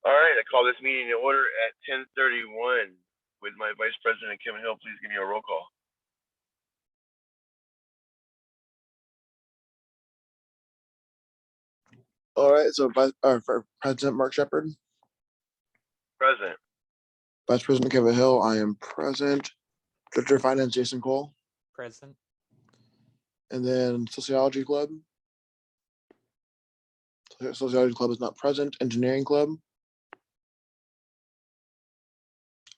All right, I call this meeting in order at 10:31 with my Vice President, Kevin Hill. Please give me a roll call. All right, so for President Mark Shepard. Present. Vice President Kevin Hill, I am present. Director of Finance Jason Kohl. Present. And then Sociology Club. Sociology Club is not present. Engineering Club.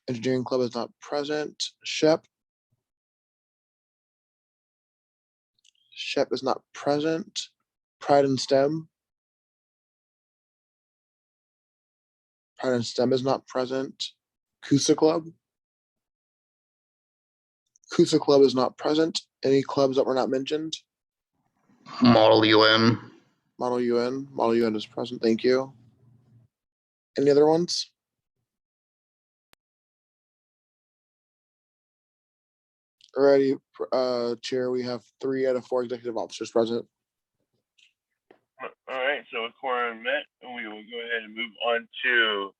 Engineering Club is not present. SHEP. SHEP is not present. Pride and STEM. Pride and STEM is not present. CUSA Club. CUSA Club is not present. Any clubs that were not mentioned? Model UN. Model UN. Model UN is present. Thank you. Any other ones? Alrighty, Chair, we have 3 out of 4 executive officers present. All right, so with quorum met, we will go ahead and move on to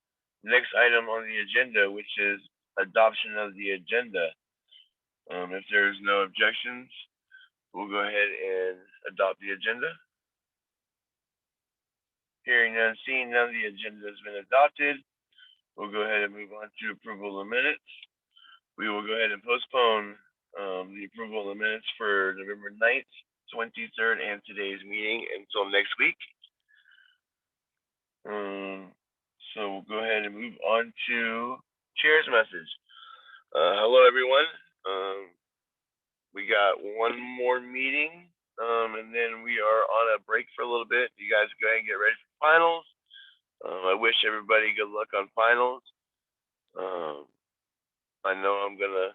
the next item on the agenda, which is adoption of the agenda. If there's no objections, we'll go ahead and adopt the agenda. Hearing none, seeing none, the agenda has been adopted. We'll go ahead and move on to approval of minutes. We will go ahead and postpone the approval of the minutes for November 9th, 23rd, and today's meeting until next week. So we'll go ahead and move on to Chair's message. Hello, everyone. We got one more meeting, and then we are on a break for a little bit. You guys go ahead and get ready for finals. I wish everybody good luck on finals. I know I'm gonna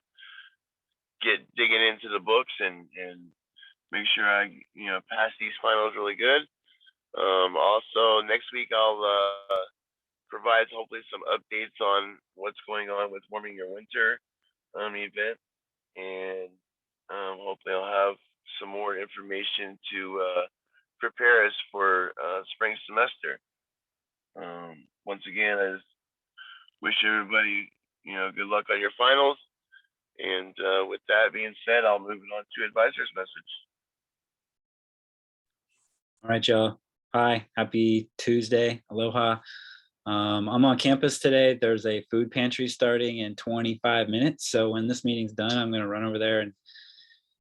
get digging into the books and make sure I pass these finals really good. Also next week I'll provide hopefully some updates on what's going on with Warming Your Winter event, and hopefully I'll have some more information to prepare us for spring semester. Once again, I just wish everybody good luck on your finals. And with that being said, I'll move it on to advisor's message. All right, y'all. Hi, happy Tuesday. Aloha. I'm on campus today. There's a food pantry starting in 25 minutes. So when this meeting's done, I'm going to run over there and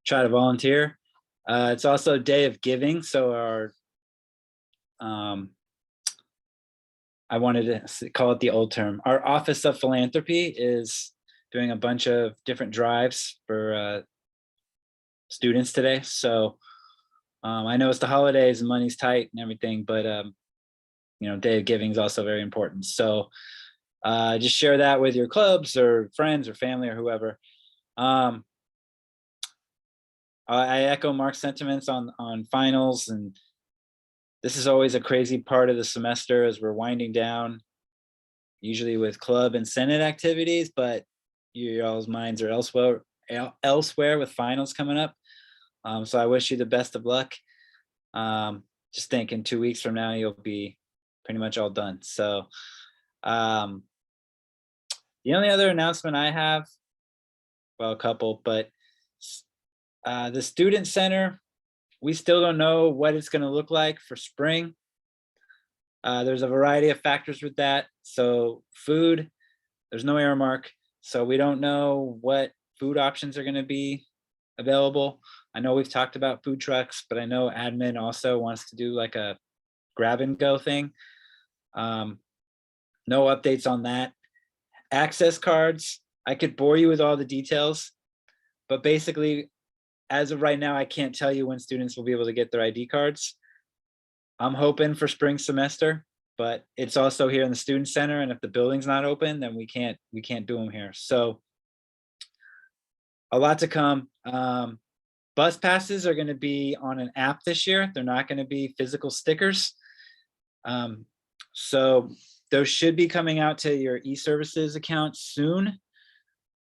try to volunteer. It's also a day of giving. So I wanted to call it the old term. Our Office of Philanthropy is doing a bunch of different drives for students today. So I know it's the holidays and money's tight and everything, but day of giving is also very important. So just share that with your clubs or friends or family or whoever. I echo Mark's sentiments on finals, and this is always a crazy part of the semester as we're winding down, usually with club and Senate activities, but y'all's minds are elsewhere with finals coming up. So I wish you the best of luck. Just think in 2 weeks from now, you'll be pretty much all done. So the only other announcement I have, well, a couple, but the Student Center, we still don't know what it's going to look like for spring. There's a variety of factors with that. So food, there's no earmark. So we don't know what food options are going to be available. I know we've talked about food trucks, but I know admin also wants to do like a grab and go thing. No updates on that. Access cards, I could bore you with all the details, but basically, as of right now, I can't tell you when students will be able to get their ID cards. I'm hoping for spring semester, but it's also here in the Student Center, and if the building's not open, then we can't do them here. So a lot to come. Bus passes are going to be on an app this year. They're not going to be physical stickers. So those should be coming out to your e-services account soon.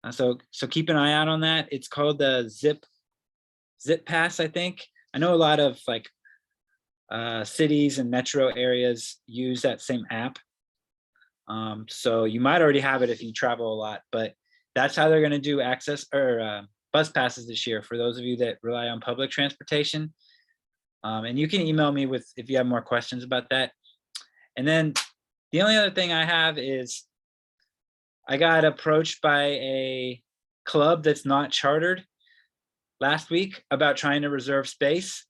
So keep an eye out on that. It's called the Zip Pass, I think. I know a lot of cities and metro areas use that same app. So you might already have it if you travel a lot, but that's how they're going to do access or bus passes this year for those of you that rely on public transportation. And you can email me with if you have more questions about that. And then the only other thing I have is I got approached by a club that's not chartered last week about trying to reserve space.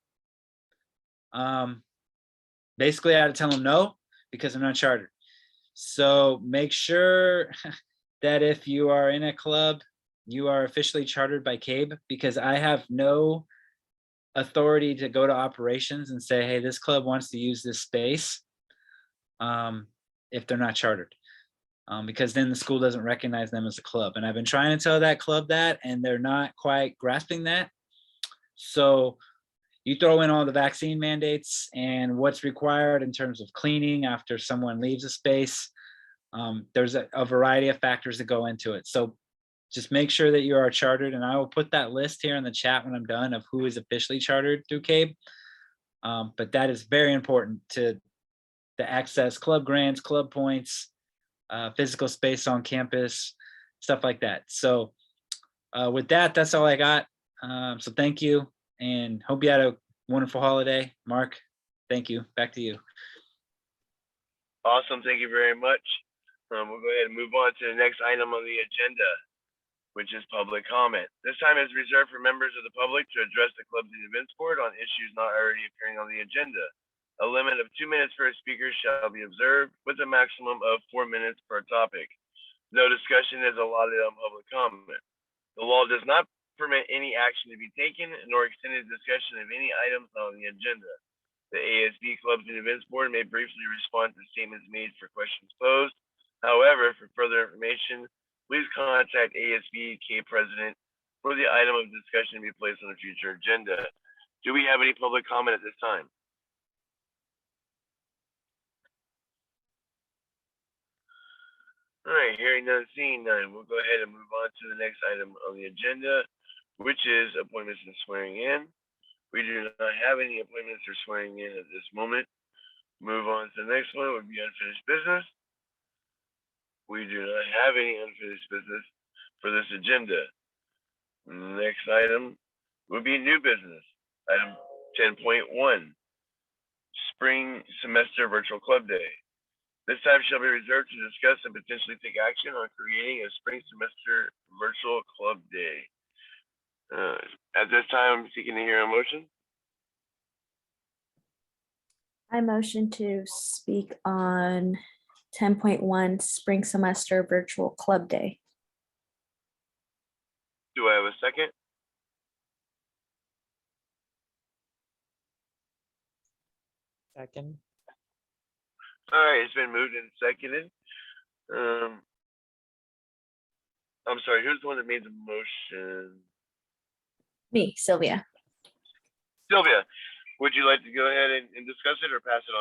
Basically, I had to tell them no because I'm not chartered. So make sure that if you are in a club, you are officially chartered by C.A.E.B because I have no authority to go to operations and say, hey, this club wants to use this space if they're not chartered. Because then the school doesn't recognize them as a club. And I've been trying to tell that club that, and they're not quite grasping that. So you throw in all the vaccine mandates and what's required in terms of cleaning after someone leaves a space. There's a variety of factors that go into it. So just make sure that you are chartered, and I will put that list here in the chat when I'm done of who is officially chartered through C.A.E.B. But that is very important to access club grants, club points, physical space on campus, stuff like that. So with that, that's all I got. So thank you, and hope you had a wonderful holiday. Mark, thank you. Back to you. Awesome. Thank you very much. We'll go ahead and move on to the next item on the agenda, which is public comment. This time is reserved for members of the public to address the club's and events board on issues not already appearing on the agenda. A limit of 2 minutes per speaker shall be observed, with a maximum of 4 minutes per topic. No discussion is allotted on public comment. The law does not permit any action to be taken, nor extended discussion of any items on the agenda. The ASB Clubs and Events Board may briefly respond to statements made for questions posed. However, for further information, please contact ASB K President for the item of discussion to be placed on a future agenda. Do we have any public comment at this time? All right, hearing none, seeing none, we'll go ahead and move on to the next item on the agenda, which is appointments and swearing in. We do not have any appointments or swearing in at this moment. Move on to the next one, would be unfinished business. We do not have any unfinished business for this agenda. Next item would be new business. Item 10.1, Spring Semester Virtual Club Day. This time shall be reserved to discuss and potentially take action on creating a Spring Semester Virtual Club Day. At this time, I'm seeking to hear a motion. I motion to speak on 10.1 Spring Semester Virtual Club Day. Do I have a second? Second. All right, it's been moved and seconded. I'm sorry, who's the one that made the motion? Me, Sylvia. Sylvia, would you like to go ahead and discuss it or pass it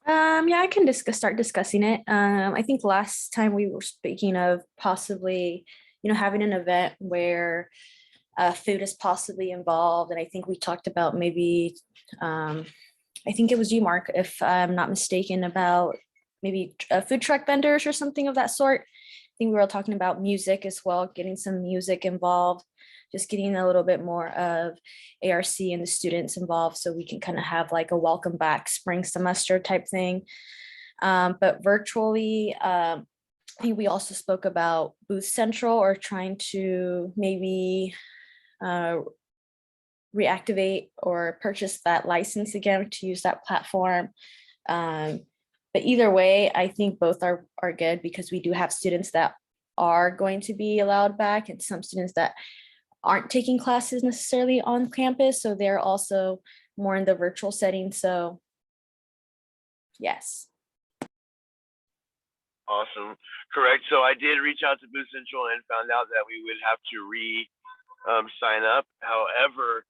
on? Yeah, I can start discussing it. I think last time we were speaking of possibly, having an event where food is possibly involved. And I think we talked about maybe, I think it was you, Mark, if I'm not mistaken, about maybe food truck vendors or something of that sort. I think we were talking about music as well, getting some music involved, just getting a little bit more of ARC and the students involved so we can kind of have like a welcome back spring semester type thing. But virtually, I think we also spoke about Booth Central or trying to maybe reactivate or purchase that license again to use that platform. But either way, I think both are good because we do have students that are going to be allowed back and some students that aren't taking classes necessarily on campus. So they're also more in the virtual setting. So yes. Awesome. Correct. So I did reach out to Booth Central and found out that we would have to sign up. However,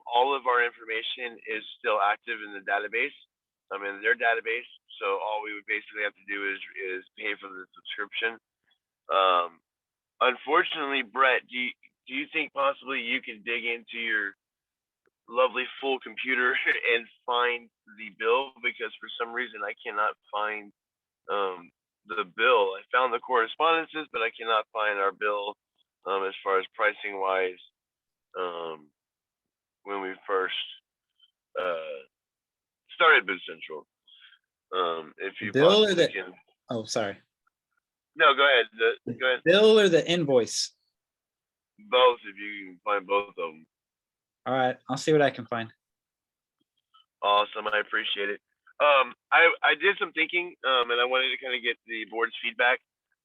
all of our information is still active in the database. In their database. So all we would basically have to do is pay for the subscription. Unfortunately, Brett, do you think possibly you can dig into your lovely full computer and find the bill? Because for some reason I cannot find the bill. I found the correspondences, but I cannot find our bill as far as pricing wise when we first started Boost Central. If you Bill or possibly the, can. oh, sorry. No, go ahead. Go ahead. Bill or the invoice? Both, if you can find both of them. All right, I'll see what I can find. Awesome, I appreciate it. I did some thinking, and I wanted to kind of get the board's feedback.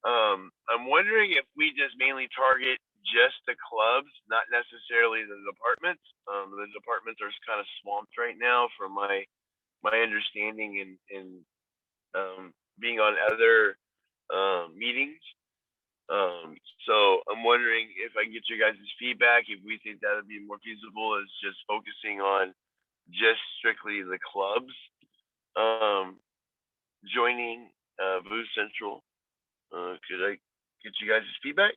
I'm wondering if we just mainly target just the clubs, not necessarily the departments. The departments are kind of swamped right now, from my understanding and being on other meetings. So I'm wondering if I can get your guys' feedback, if we think that would be more feasible as just focusing on just strictly the clubs joining Boost Central. Could I get you guys' feedback?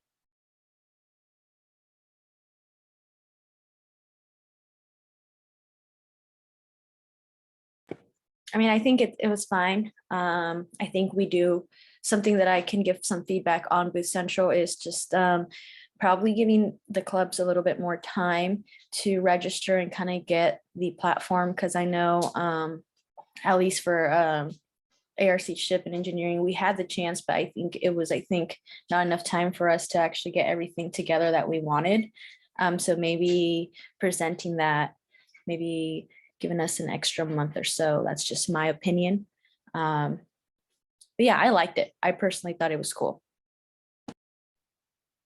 I mean, I think it was fine. I think we do something that I can give some feedback on Boost Central is just probably giving the clubs a little bit more time to register and kind of get the platform. Because I know at least for ARC ship and engineering, we had the chance, but I think it was not enough time for us to actually get everything together that we wanted. So maybe presenting that, maybe giving us an extra month or so. That's just my opinion. But yeah, I liked it. I personally thought it was cool.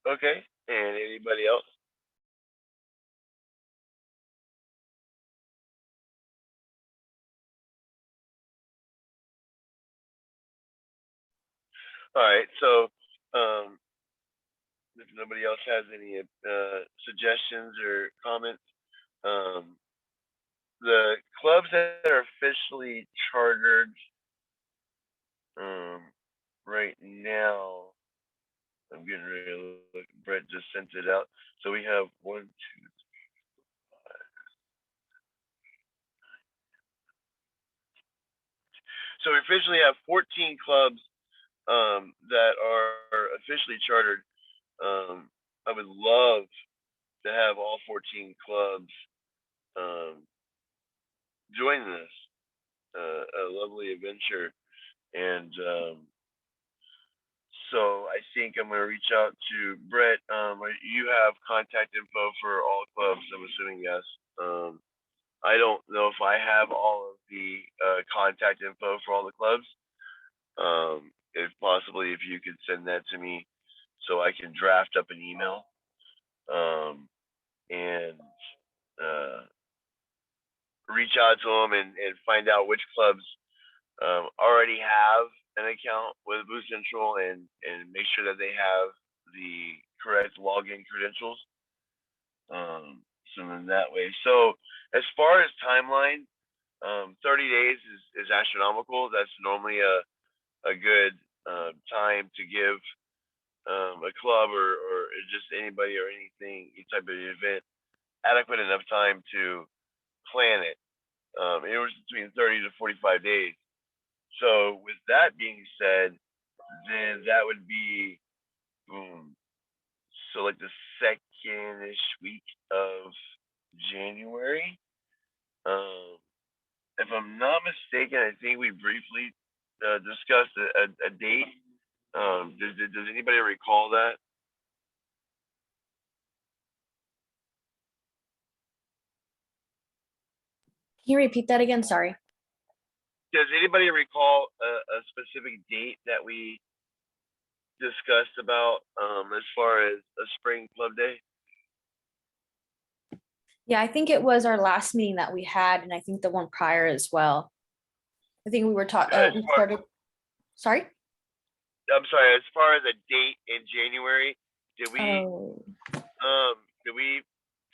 Okay, and anybody else? All right, so if nobody else has any suggestions or comments, the clubs that are officially chartered right now, I'm getting ready to look. Brett just sent it out. So we have 1, 2, 3, 4, 5. So we officially have 14 clubs that are officially chartered. I would love to have all 14 clubs join this a lovely adventure. And so I think I'm going to reach out to Brett. You have contact info for all clubs, I'm assuming yes. I don't know if I have all of the contact info for all the clubs. If possibly, if you could send that to me so I can draft up an email and reach out to them and find out which clubs already have an account with Boost Central and make sure that they have the correct login credentials. So in that way. So as far as timeline, 30 days is astronomical. That's normally a good time to give a club or just anybody or anything, any type of event, adequate enough time to plan it. It was between 30 to 45 days. So with that being said, then that would be so like the second-ish week of January. If I'm not mistaken, I think we briefly discussed a date. Does anybody recall that? Can you repeat that again? Sorry. Does anybody recall a specific date that we discussed about as far as a spring club day? Yeah, I think it was our last meeting that we had, and I think the one prior as well. I think we were talking. Sorry. I'm sorry. As far as a date in January, did we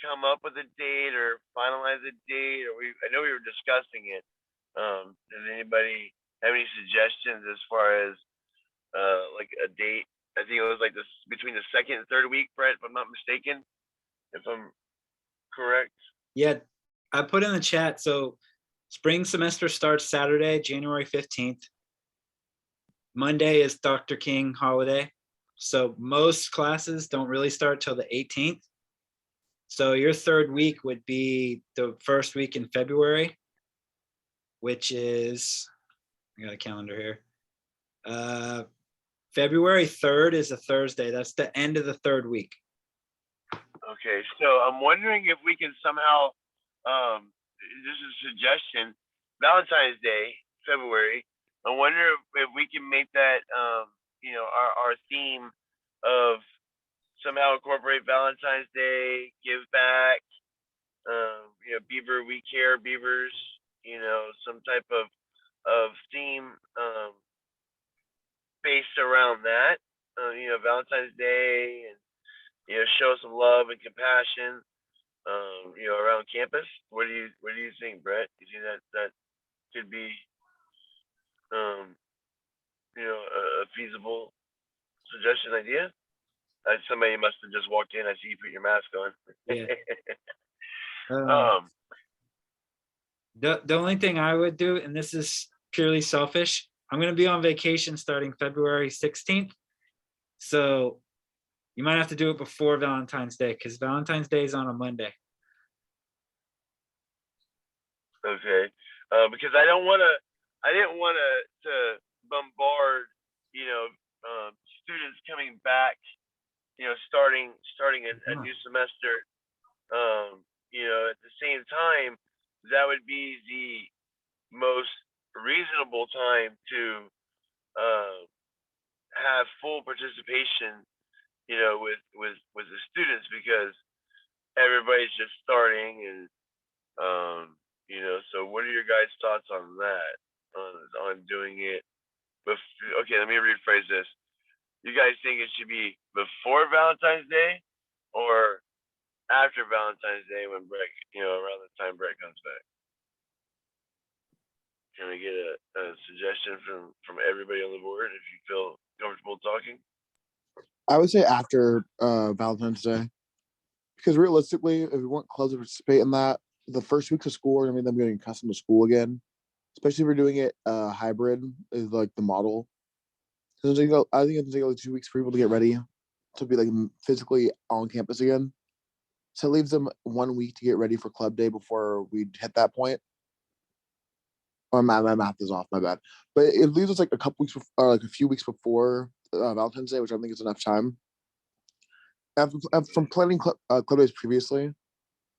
come up with a date or finalize a date? Or I know we were discussing it. Does anybody have any suggestions as far as like a date? I think it was like this between the second and third week, Brett, if I'm not mistaken. If I'm correct. Yeah, I put in the chat. So spring semester starts Saturday, January 15th. Monday is Dr. King holiday. So most classes don't really start till the 18th. So your third week would be the first week in February, which is, I got a calendar here. February 3rd is a Thursday. That's the end of the third week. Okay, so I'm wondering if we can somehow, this is a suggestion, Valentine's Day, February. I wonder if we can make that, you know, our theme of somehow incorporate Valentine's Day, give back, you know, Beaver, we care, Beavers, you know, some type of theme based around that, you know, Valentine's Day, and you know, show some love and compassion, you know, around campus. What do you think, Brett? You think that could be, you know, a feasible suggestion idea? Somebody must have just walked in. I see you put your mask on. Yeah. um, The only thing I would do, and this is purely selfish, I'm going to be on vacation starting February 16th. So you might have to do it before Valentine's Day because Valentine's Day is on a Monday. okay, because I didn't want to bombard, you know, students coming back, you know, starting a new semester. You know, at the same time, that would be the most reasonable time to have full participation, you know, with the students, because everybody's just starting, and you know, so what are your guys' thoughts on that, on doing it okay, let me rephrase this. You guys think it should be before Valentine's Day or after Valentine's Day, when Brett, you know, around the time Brett comes back? Can I get a suggestion from everybody on the board if you feel comfortable talking? I would say after Valentine's Day, because realistically, if we want clubs to participate in that, the first weeks of school are gonna be them getting accustomed to school again. Especially if we're doing it hybrid is like the model. So I think it's take like 2 weeks for people to get ready to be like physically on campus again. So it leaves them 1 week to get ready for club day before we hit that point. Or my math is off, my bad. But it leaves us like a couple weeks or like a few weeks before Valentine's Day, which I think is enough time. And from planning club days previously,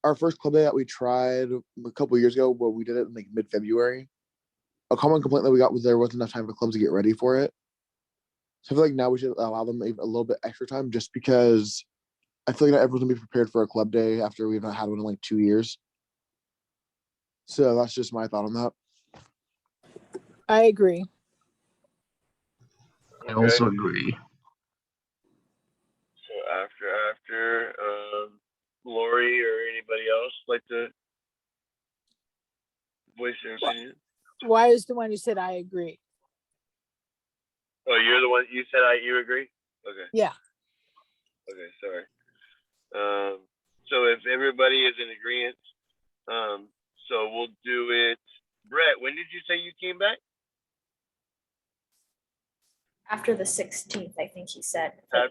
our first club day that we tried a couple years ago, where we did it in like mid-February, a common complaint that we got was there wasn't enough time for clubs to get ready for it. So I feel like now we should allow them a little bit extra time, just because I feel like not everyone's gonna be prepared for a club day after we've not had one in like 2 years. So that's just my thought on that. I agree. I Okay. also agree. So after Lori or anybody else like to voice their opinion? Why is the one who said I agree? Oh, you're the one, you said you agree? Okay. Yeah. Okay, sorry. So if everybody is in agreement, so we'll do it. Brett, when did you say you came back? After the 16th, I think he said. Or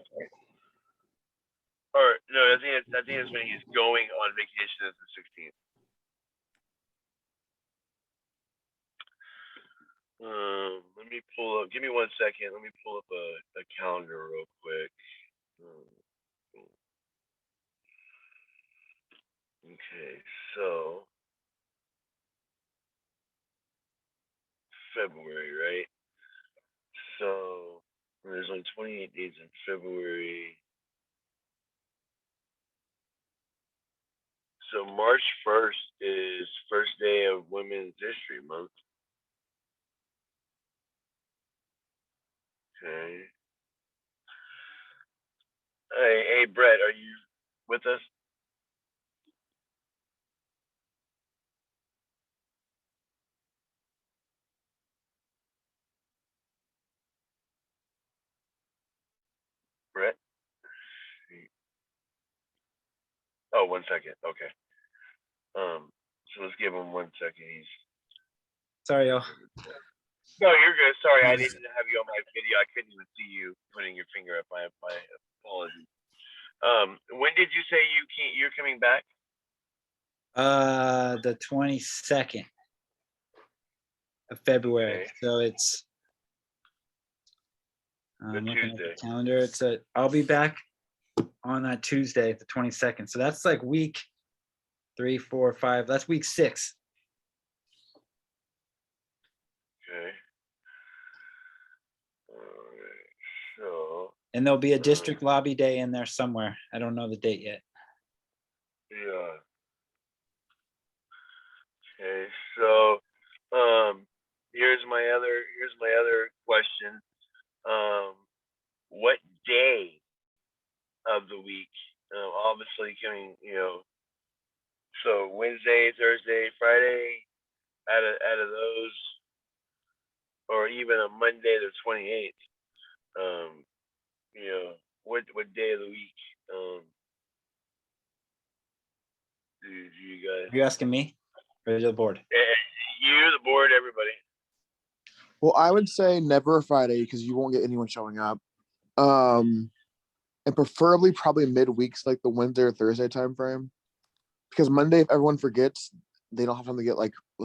no, I think it's when he's going on vacation as the 16th. Let me pull up. Give me 1 second. Let me pull up a calendar real quick. Okay, so February, right? So there's only 28 days in February. So March 1st is first day of Women's History Month. Okay. Hey, Brett, are you with us? Brett? Oh, 1 second. Okay. So let's give him 1 second. Sorry, y'all. No, you're good. Sorry, I didn't have you on my video. I couldn't even see you putting your finger up. My apologies. When did you say you're coming back? The 22nd of February. Okay. So it's The looking at Tuesday. the calendar. I'll be back on that Tuesday, the 22nd. So that's like week 3, 4, 5. That's week 6. Okay. All right. So And there'll be a district lobby day in there somewhere. I don't know the date yet. yeah. Okay. So here's my other question. What day of the week? Obviously coming, so Wednesday, Thursday, Friday, out of those, or even a Monday the 28th. What day of the week do you guys? Are you asking me or the board? You, the board, everybody. Well, I would say never a Friday because you won't get anyone showing up. And preferably probably midweeks, like the Wednesday or Thursday time frame. Because Monday, if everyone forgets, they don't have time to get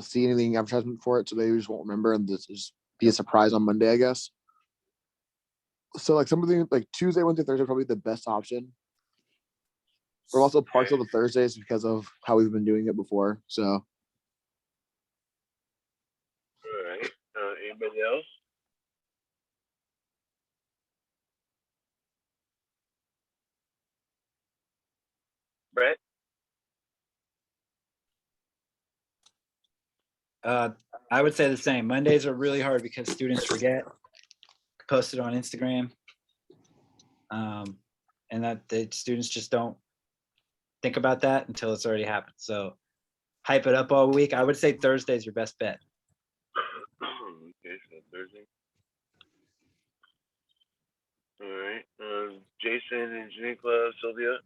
see anything advertisement for it, so they just won't remember, and this is be a surprise on Monday, I guess. So like something like Tuesday, Wednesday, Thursday probably the best option. We're also partial to Thursdays because of how we've been doing it before. So. All right. Anybody else? Brett? I would say the same. Mondays are really hard because students forget. Post it on Instagram. And that the students just don't think about that until it's already happened. So hype it up all week. I would say Thursday is your best bet. Okay, so Thursday. All right. Jason, Engineering Club, Sylvia.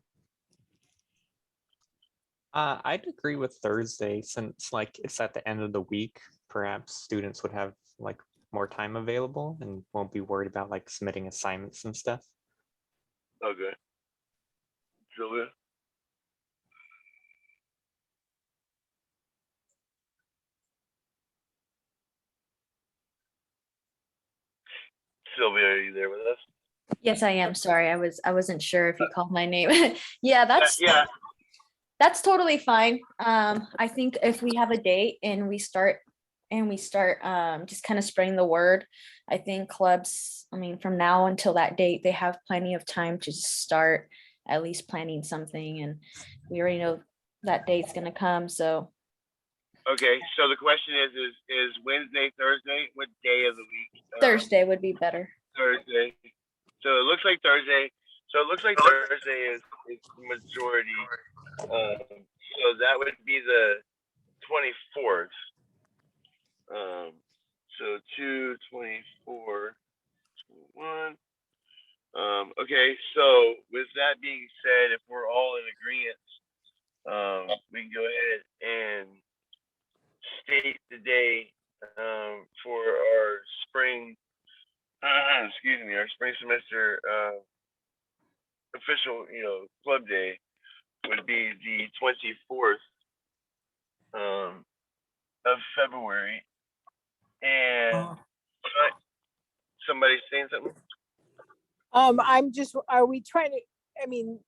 I'd agree with Thursday since it's at the end of the week. Perhaps students would have more time available and won't be worried about submitting assignments and stuff. Okay. Sylvia. Sylvia, are you there with us? Yes, I am. Sorry, I wasn't sure if you called my name. Yeah, that's totally fine. I think if we have a date and we start just kind of spreading the word, I think clubs, from now until that date, they have plenty of time to start at least planning something, and we already know that date's gonna come. So Okay, so the question is Wednesday, Thursday? What day of the week? Thursday would be better. Thursday. So it looks like Thursday. So it looks like Thursday is the majority. So that would be the 24th. So 2, 24, 21. Okay, so with that being said, if we're all in agreement, we can go ahead and state the day for our spring, our spring semester official, club day would be the 24th of February. And somebody saying something? Are we trying to,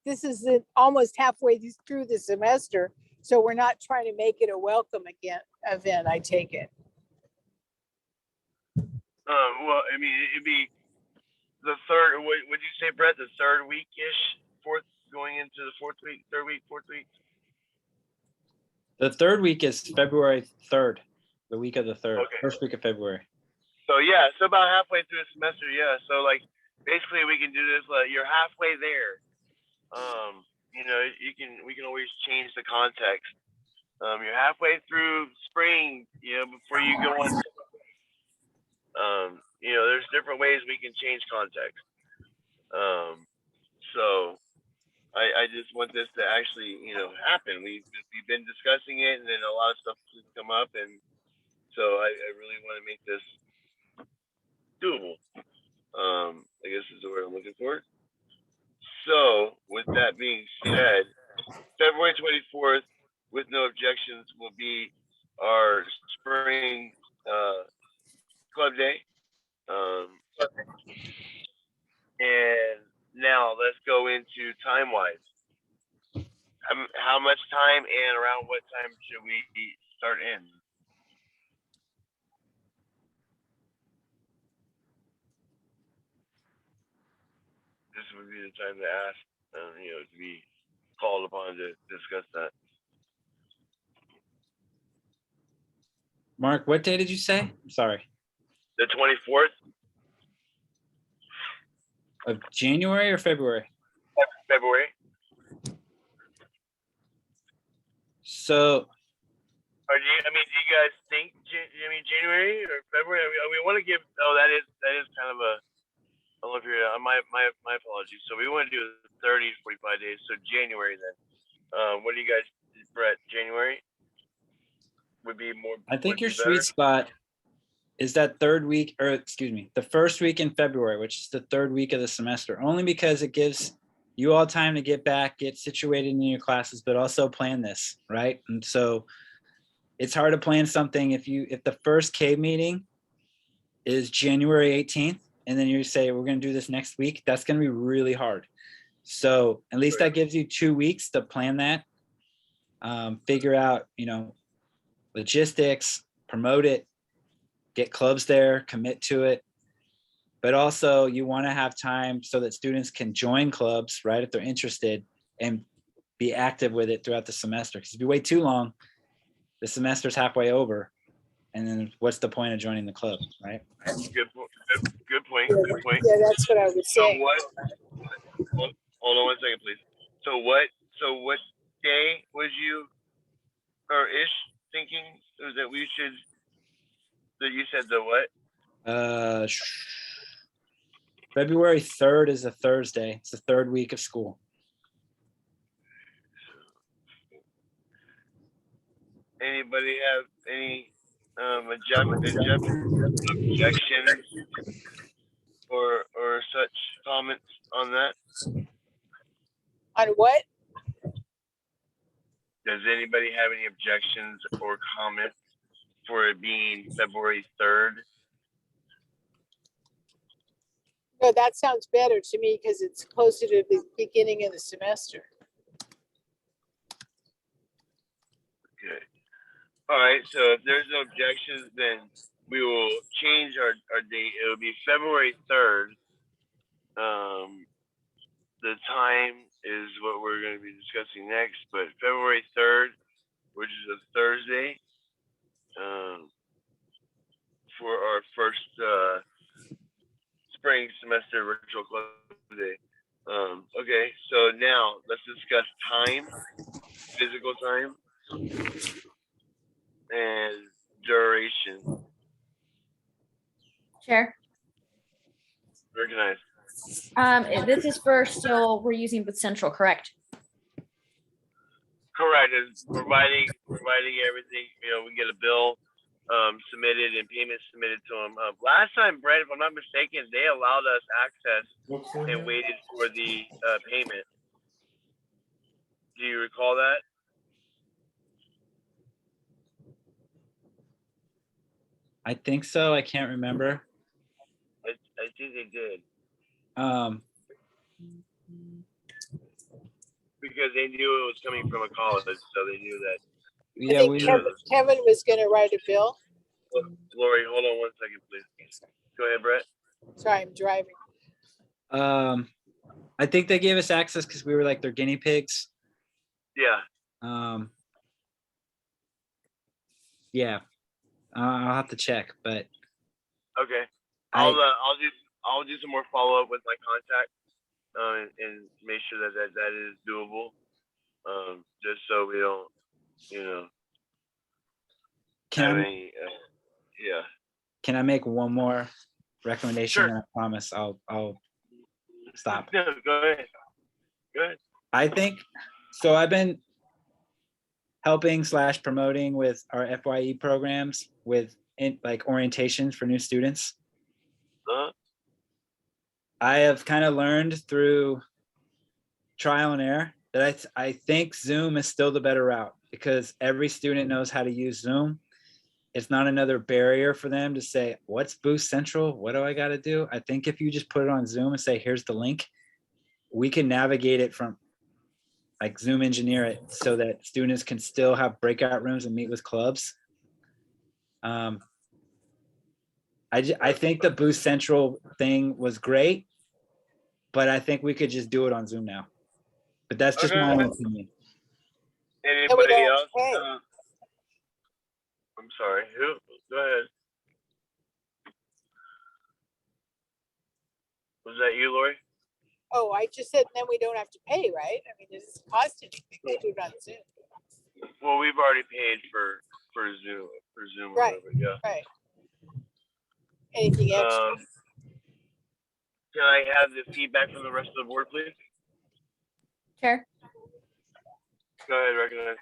this is almost halfway through the semester, so we're not trying to make it a welcome event, I take it. Well, it'd be the third, would you say, Brett, the third week-ish, going into the fourth week? The third week is February 3rd, the week of the 3rd, Okay. first week of February. So yeah, so about halfway through the semester, yeah. So basically we can do this, you're halfway there. We can always change the context. You're halfway through spring, before you go on. There's different ways we can change context. So I just want this to actually, happen. We've been discussing it, and then a lot of stuff has come up, and so I really want to make this doable. I guess is the word I'm looking for. So, with that being said, February 24th, with no objections, will be our spring club day. And now let's go into time-wise. How much time and around what time should we start in? This would be the time to ask, to be called upon to discuss that. Mark, what day did you say? Sorry. The 24th Of January or February? February. So Or do you guys think? January or February? We want to give. Oh, that is kind of a. I don't know if you're. My apologies. So we want to do 30 to 45 days. So January then. What do you guys, Brett? January would be more. I think your better? sweet spot is that third week, or excuse me, the first week in February, which is the third week of the semester, only because it gives you all time to get back, get situated in your classes, but also plan this, right? And so it's hard to plan something if the first CAEB meeting is January 18th, and then you say, we're going to do this next week, that's going to be really hard. So at least that gives you 2 weeks to plan that, figure out, logistics, promote it, get clubs there, commit to it. But also you want to have time so that students can join clubs, right, if they're interested, and be active with it throughout the semester. Because if you wait too long, the semester's halfway over, and then what's the point of joining the club, right? Good point. Yeah, Good point. yeah, that's what I was So saying. hold on 1 second, please. So what day was you or ish thinking that we should? That you said the what? February 3rd is a Thursday. It's the third week of school. Anybody have any objections or such comments on that? On what? Does anybody have any objections or comments for it being February 3rd? No, that sounds better to me because it's closer to the beginning of the semester. Good. All right, so if there's no objections, then we will change our date. It will be February 3rd. The time is what we're going to be discussing next, but February 3rd, which is a Thursday, for our first spring semester virtual club day. Okay, so now let's discuss time, physical time, and duration. Chair. Recognize. This is for still, we're using with Central, correct? Correct. Is providing everything. We get a bill submitted and payments submitted to them. Last time, Brett, if I'm not mistaken, they allowed us access and waited for the payment. Do you recall that? I think so. I can't remember. I think they did. Because they knew it was coming from a college, so they knew that. I think Kevin was going to write a bill. Lori, hold on 1 second, please. Go ahead, Brett. Sorry, I'm driving. I think they gave us access because we were like their guinea pigs. Yeah. Yeah. I'll have to check, but okay. I'll do some more follow up with my contact and make sure that is doable. Just so we don't, have any. Yeah. Can I make one more recommendation? Sure. And I promise I'll stop. No, go ahead. Go ahead. I think so. I've been helping / promoting with our FYE programs with like orientations for new students. I have kind of learned through trial and error that I think Zoom is still the better route because every student knows how to use Zoom. It's not another barrier for them to say, what's Boost Central? What do I got to do? I think if you just put it on Zoom and say, here's the link, we can navigate it from like Zoom engineer it so that students can still have breakout rooms and meet with clubs. I think the Boost Central thing was great, but I think we could just do it on Zoom now. But that's just my own opinion. Anybody don't else? pay. I'm sorry. Who? Go ahead. Was that you, Lori? Oh, I just said then we don't have to pay, right? I mean, it doesn't cost anything to do it on Zoom. Well, we've already paid for Zoom or Right. whatever. Yeah. Right. Anything extra? Can I have the feedback from the rest of the board, please? Sure. Go ahead, recognize.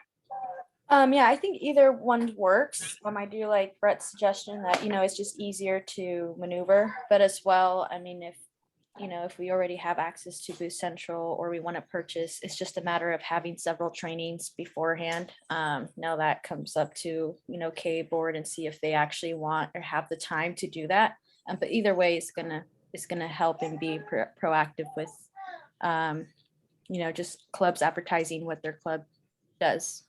Yeah, I think either one works. I do like Brett's suggestion that, it's just easier to maneuver, but as well, I mean, if we already have access to Boost Central or we want to purchase, it's just a matter of having several trainings beforehand. Now that comes up to, CAEB board and see if they actually want or have the time to do that. But either way, it's gonna help and be proactive with, just clubs advertising what their club does.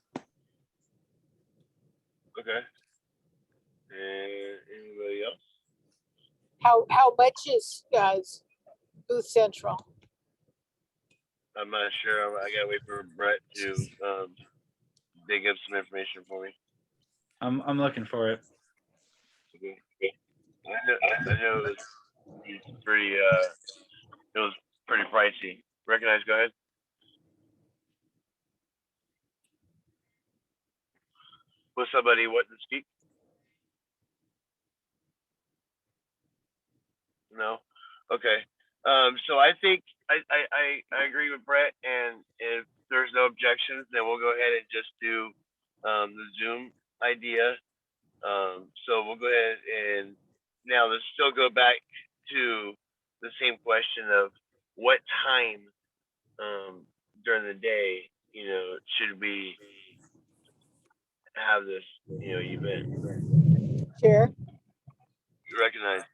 Okay. And anybody else? How much is Booth Central? I'm not sure. I gotta wait for Brett to dig up some information for me. I'm looking for it. Okay. I know it was pretty. It was pretty pricey. Recognize. Go ahead. Was somebody wanting to speak? No. Okay. So I think I agree with Brett, and if there's no objections, then we'll go ahead and just do the Zoom idea. So we'll go ahead and now let's still go back to the same question of what time during the day, should we have this, event? Sure. You recognize?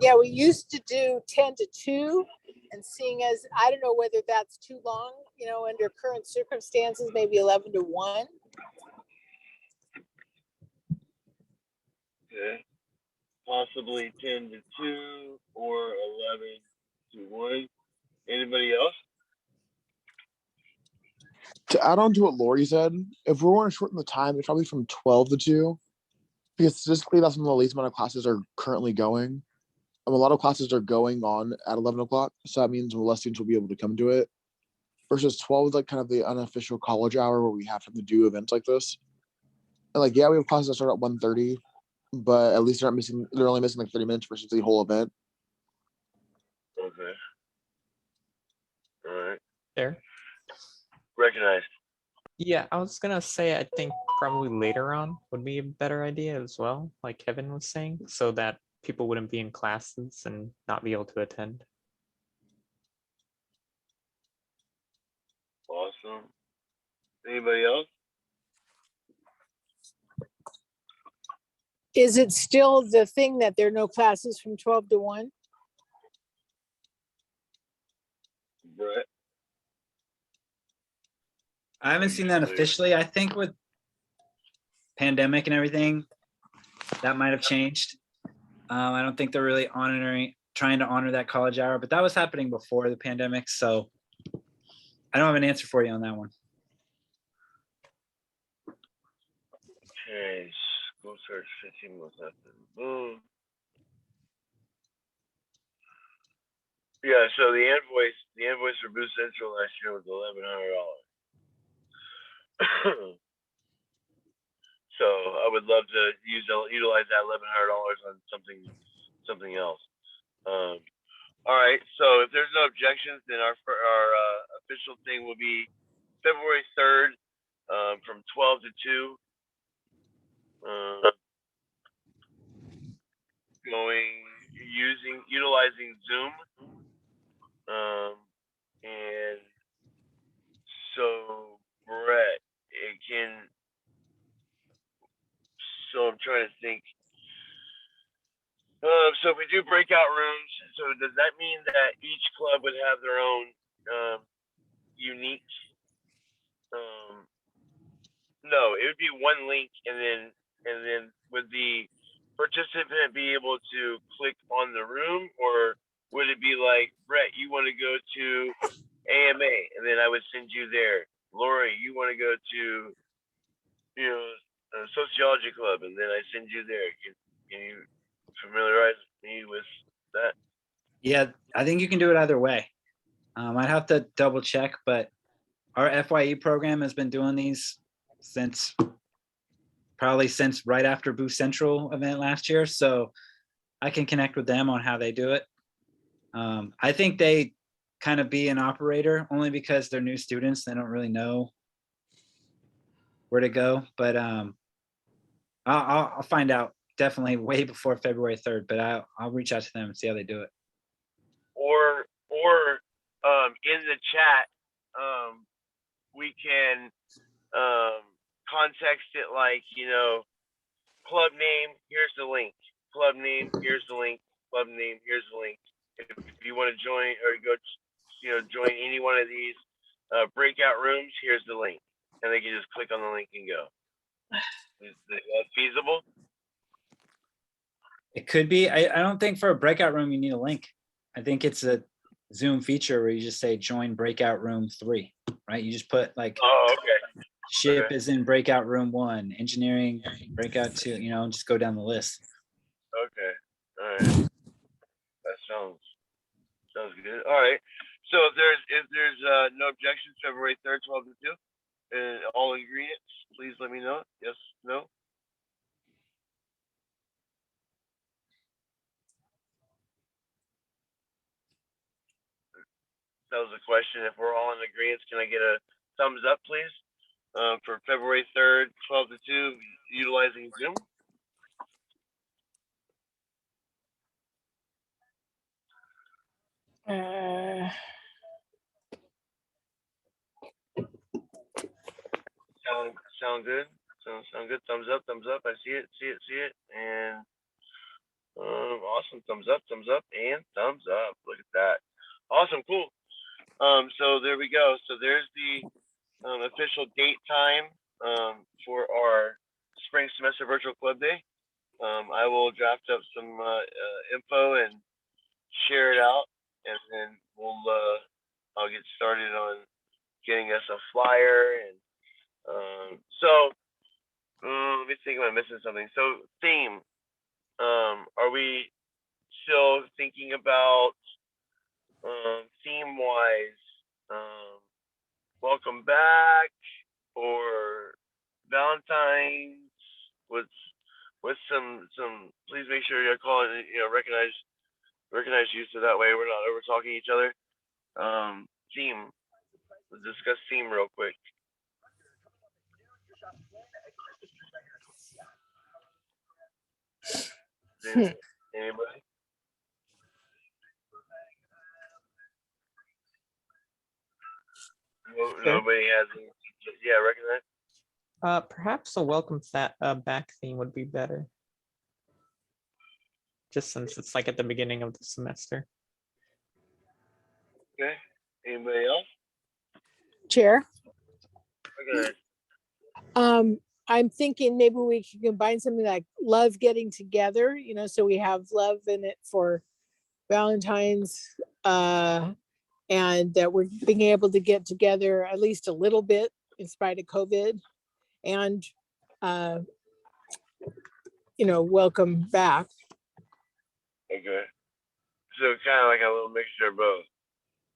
Yeah, we used to do 10 to 2, and seeing as I don't know whether that's too long, under current circumstances, maybe 11 to 1. Okay. Possibly 10 to 2 or 11 to 1. Anybody else? To add on to what Lori said, if we want to shorten the time, it's probably from 12 to 2. Because statistically, that's when the least amount of classes are currently going. A lot of classes are going on at 11 o'clock. So that means less students will be able to come to it. Versus 12 is like kind of the unofficial college hour where we have to do events like this. And we have classes that start at 1:30, but at least they're only missing like 30 minutes versus the whole event. Okay. All right. There. Recognized. Yeah, I was gonna say I think probably later on would be a better idea as well, like Kevin was saying, so that people wouldn't be in classes and not be able to attend. Awesome. Anybody else? Is it still the thing that there are no classes from 12 to 1? Brett? I haven't seen that officially. I think with pandemic and everything, that might have changed. I don't think they're really trying to honor that college hour, but that was happening before the pandemic. So I don't have an answer for you on that one. Okay, school starts 15 months after. Boom. Yeah, so the invoice for Boost Central last year was $1,100. So I would love to utilize that $1,100 on something else. All right, so if there's no objections, then our official thing will be February 3rd from 12 to 2. utilizing Zoom. And so Brett, so I'm trying to think. So if we do breakout rooms, so does that mean that each club would have their own unique? No, it would be one link, and then would the participant be able to click on the room, or would it be like, Brett, you want to go to AMA, and then I would send you there. Lori, you want to go to Sociology Club, and then I send you there. Can you familiarize me with that? Yeah, I think you can do it either way. I'd have to double check, but our FYE program has been doing these since right after Boost Central event last year. So I can connect with them on how they do it. I think they kind of be an operator only because they're new students. They don't really know where to go, but I'll find out definitely way before February 3rd, but I'll reach out to them and see how they do it. Or in the chat, we can context it like, club name, here's the link. Club name, here's the link. Club name, here's the link. If you want to join or go, join any one of these breakout rooms, here's the link. And they can just click on the link and go. Is that feasible? It could be. I don't think for a breakout room you need a link. I think it's a Zoom feature where you just say join breakout room 3, right? You just put like, oh, okay. Ship Okay. is in breakout room 1, engineering breakout 2, just go down the list. Okay. All right. That sounds good. All right. So if there's no objections, February 3rd, 12 to 2, all ingredients, please let me know. Yes, no. That was a question. If we're all in agreement, can I get a thumbs up, please? For February 3rd, 12 to 2, utilizing Zoom. Sound good? Sound good? Thumbs up, thumbs up. I see it. And awesome. Thumbs up, and thumbs up. Look at that. Awesome, cool. So there we go. So there's the official date time for our spring semester virtual club day. I will draft up some info and share it out, and then I'll get started on getting us a flyer. And so let me think, am I missing something? So theme, are we still thinking about theme wise, welcome back or Valentine's with some please make sure you're calling recognize you so that way we're not over talking each other. Theme, let's discuss theme real quick. Anybody? Nobody has any. Yeah, recognize. Perhaps a welcome back theme would be better. Just since it's like at the beginning of the semester. Okay. Anybody else? Chair. Okay. I'm thinking maybe we can combine something like love getting together, so we have love in it for Valentine's, and that we're being able to get together at least a little bit in spite of COVID, and welcome back. Okay. So kind of like a little mixture of both.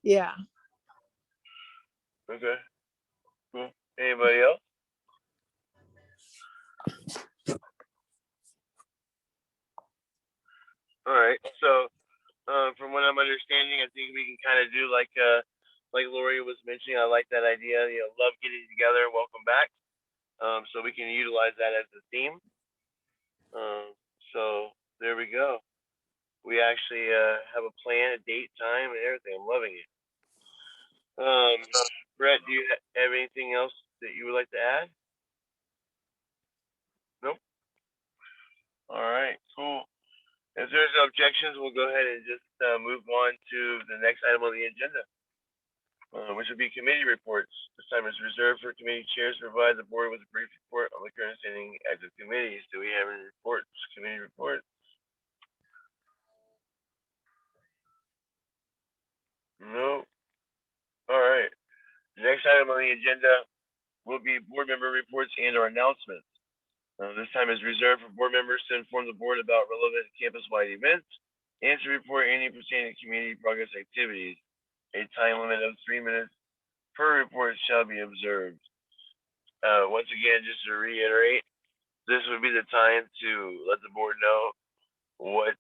Yeah. Okay. Cool. Anybody else? All right. So from what I'm understanding, I think we can kind of do like Lori was mentioning. I like that idea. Love getting together. Welcome back. So we can utilize that as a theme. So there we go. we actually have a plan, a date, time, and everything. I'm loving it. Brett, do you have anything else that you would like to add? Nope. All right, cool. If there's no objections, we'll go ahead and just move on to the next item on the agenda, which will be committee reports. This time is reserved for committee chairs to provide the board with a brief report on the current standing active committees. Do we have any reports, committee reports? No. All right. The next item on the agenda will be board member reports and or announcements. This time is reserved for board members to inform the board about relevant campus-wide events and to report any pertaining community progress activities. A time limit of 3 minutes per report shall be observed. Once again, just to reiterate, this would be the time to let the board know what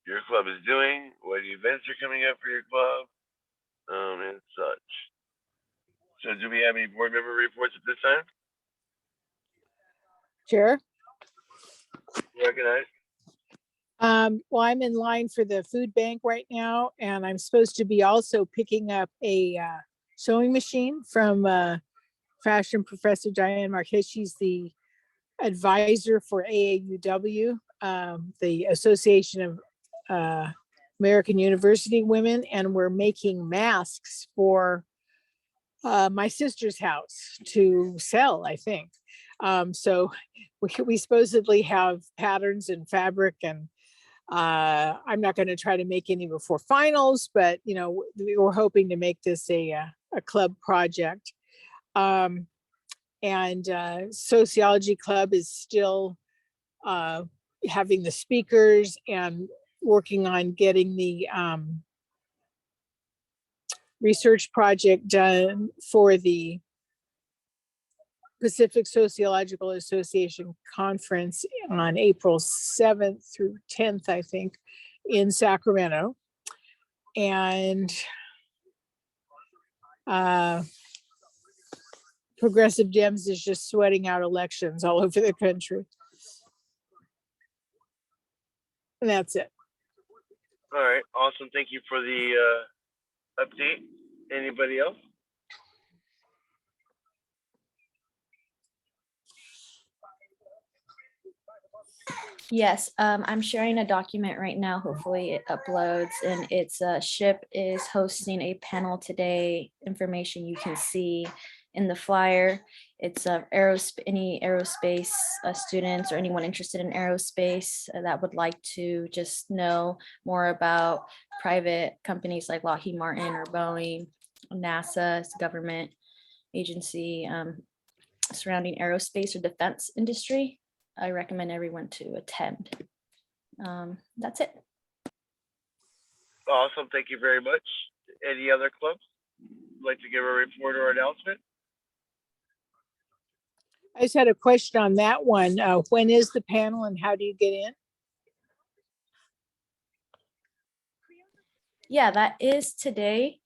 your club is doing, what events are coming up for your club, and such. So do we have any board member reports at this time? Chair. Recognize. Well, I'm in line for the food bank right now, and I'm supposed to be also picking up a sewing machine from fashion professor Diane Marquez. She's the advisor for AAUW, the Association of American University Women, and we're making masks for my sister's house to sell, I think. So we supposedly have patterns and fabric, and I'm not going to try to make any before finals, but you know, we're hoping to make this a club project. And Sociology Club is still having the speakers and working on getting the research project done for the Pacific Sociological Association Conference on April 7th through 10th, I think, in Sacramento. And Progressive Dems is just sweating out elections all over the country. And that's it. All right, awesome. Thank you for the update. Anybody else? Yes, I'm sharing a document right now. Hopefully it uploads, and it's SHIP is hosting a panel today. Information you can see in the flyer. It's any aerospace students or anyone interested in aerospace that would like to just know more about private companies like Lockheed Martin or Boeing, NASA, government agency surrounding aerospace or defense industry. I recommend everyone to attend. That's it. Awesome, thank you very much. Any other clubs like to give a report or announcement? I just had a question on that one. When is the panel and how do you get in? Yeah, that is today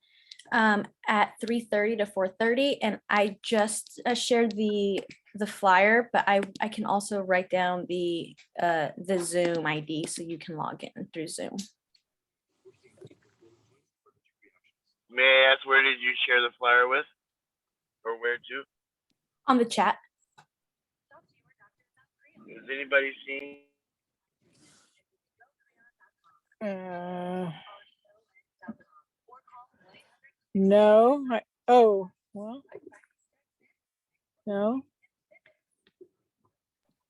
at 3:30 to 4:30, and I just shared the flyer, but I can also write down the Zoom ID so you can log in through Zoom. May I ask, where did you share the flyer with, or where to? On the chat. Has anybody seen? No. Oh, well. No.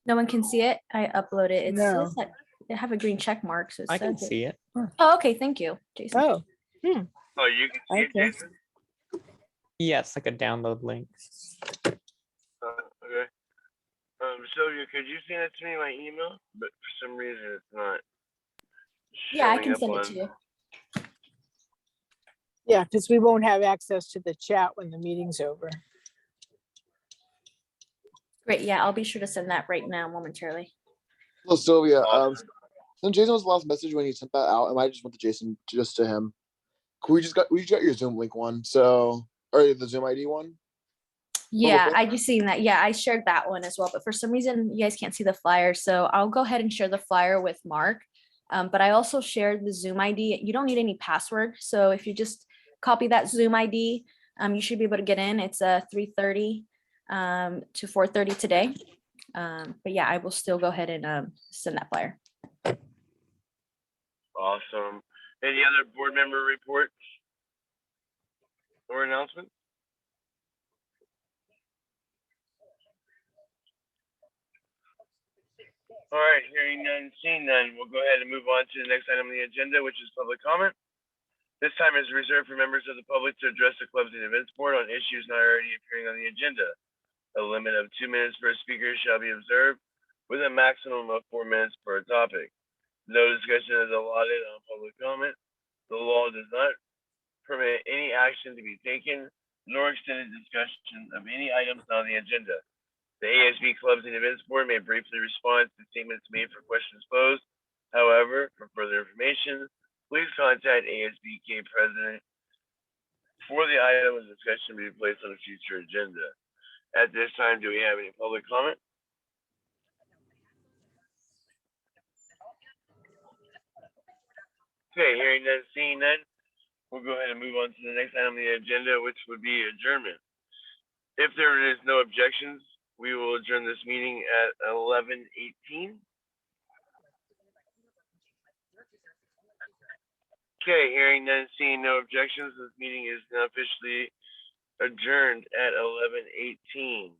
No one can see it. I upload it. It No. says that I have a green check mark, so it I can says it. see it. Oh, okay. Thank you, Jason. Oh. Oh, you can see it, Okay. Jason? Yes, like a download link. Okay. Sylvia, could you send it to me by email? But for some reason, it's not. Yeah, I showing can up send it on- to you. Yeah, because we won't have access to the chat when the meeting's over. Great. Yeah, I'll be sure to send that right now momentarily. Well, Sylvia, Awesome. then Jason was the last message when he sent that out, and I just went to Jason just to him. We just got your Zoom link one, so or the Zoom ID one. Yeah, before- I just seen that. Yeah, I shared that one as well, but for some reason you guys can't see the flyer, so I'll go ahead and share the flyer with Mark. But I also shared the Zoom ID. You don't need any password. So if you just copy that Zoom ID, you should be able to get in. It's 3:30 to 4:30 today. But yeah, I will still go ahead and send that flyer. Awesome. Any other board member reports or announcements? All right, hearing none, seeing none, we'll go ahead and move on to the next item on the agenda, which is public comment. This time is reserved for members of the public to address the clubs and events board on issues not already appearing on the agenda. A limit of 2 minutes per speaker shall be observed, with a maximum of 4 minutes per topic. No discussion is allotted on public comment. The law does not permit any action to be taken, nor extended discussion of any items on the agenda. The ASB Clubs and Events Board may briefly respond to statements made for questions posed. However, for further information, please contact ASBK President for the item of discussion to be placed on a future agenda. At this time, do we have any public comment? Okay, hearing none, seeing none, we'll go ahead and move on to the next item on the agenda, which would be adjournment. If there is no objections, we will adjourn this meeting at 11:18. Okay, hearing none, seeing no objections, this meeting is now officially adjourned at 11:18.